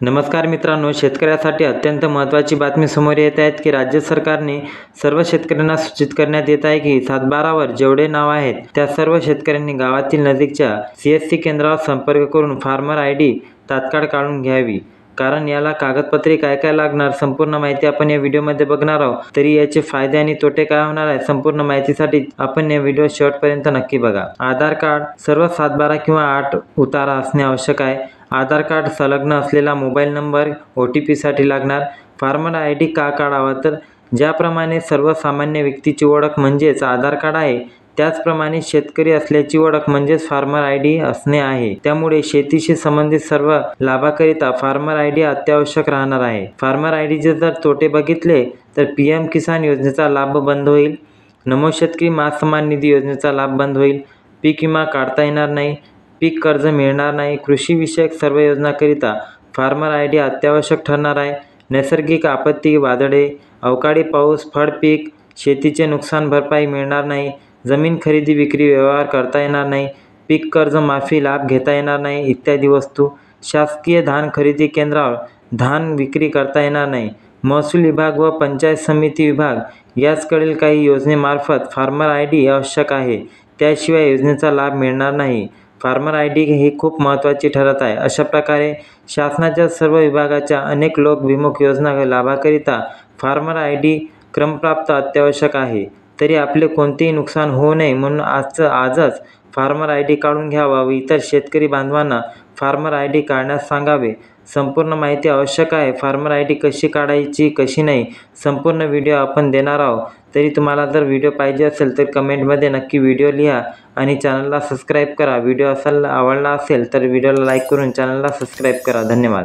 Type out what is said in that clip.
नमस्कार मित्रांनो, शेतकऱ्यासाठी अत्यंत महत्त्वाची बातमी समोर येत आहे की राज्य सरकारने सर्व शेतकऱ्यांना सूचित करण्यात येत आहे की 7/12वर जेवढे नाव आहेत त्या सर्व शेतकऱ्यांनी गावातील नजीकच्या CSC केंद्रावर संपर्क करून फार्मर ID तात्काळ काढून घ्यावी। कारण याला कागदपत्रे काय काय लागणार संपूर्ण माहिती आपण या व्हिडिओमध्ये बघणार आहोत। तरी याचे फायदे आणि तोटे काय होणार आहे संपूर्ण माहितीसाठी आपण या व्हिडिओ शेवटपर्यंत नक्की बघा। आधार कार्ड सर्व 7/12 किंवा 8 उतारा असणे आवश्यक आहे। आधार कार्ड संलग्न असलेला मोबाईल नंबर OTP साठी लागणार। फार्मर ID का काढावा तर ज्याप्रमाणे सर्वसामान्य व्यक्तीची ओळख म्हणजेच आधार कार्ड आहे त्याचप्रमाणे शेतकरी असल्याची ओळख म्हणजेच फार्मर ID असणे आहे। त्यामुळे शेतीशी संबंधित सर्व लाभाकरिता फार्मर ID अत्यावश्यक राहणार आहे। फार्मर ID चे जर तोटे बघितले तर PM किसान योजनेचा लाभ बंद होईल, नमो शेतकरी महासन्मान निधी योजनेचा लाभ बंद होईल, पीक विमा काढता येणार नाही, पीक कर्ज मिळणार नाही, कृषी विषयक सर्व योजनाकरिता फार्मर ID अत्यावश्यक ठरणार आहे। नैसर्गिक आपत्ती, वादळे, अवकाळी पाऊस, फळ पीक, शेतीचे नुकसान भरपाई मिळणार नाही, जमीन खरेदी विक्री व्यवहार करता येणार नाही, पीक कर्ज माफी लाभ घेता येणार नाही इत्यादी वस्तू। शासकीय धान खरेदी केंद्रावर धान विक्री करता येणार नाही। महसूल विभाग व पंचायत समिती विभाग याचकडील काही योजनेमार्फत फार्मर ID आवश्यक आहे, त्याशिवाय योजनेचा लाभ मिळणार नाही। फार्मर ID ही खूप महत्त्वाची ठरत आहे। अशा प्रकारे शासनाच्या सर्व विभागाच्या अनेक लोकविमुख योजना लाभाकरिता फार्मर ID क्रमप्राप्त अत्यावश्यक आहे। तरी आपले कोणतेही नुकसान होऊ नये म्हणून आजच फार्मर ID काढून घ्यावा व इतर शेतकरी बांधवांना फार्मर ID काढण्यास सांगावे। संपूर्ण माहिती आवश्यक आहे। फार्मर ID कशी काढायची कशी नाही संपूर्ण व्हिडिओ आपण देणार आहोत। तरी तुम्हाला जर व्हिडिओ पाहिजे असेल तर कमेंटमध्ये नक्की व्हिडिओ लिहा आणि चॅनलला सबस्क्राईब करा। व्हिडिओ आवडला असेल तर व्हिडिओला लाईक करून चॅनलला सबस्क्राईब करा। धन्यवाद।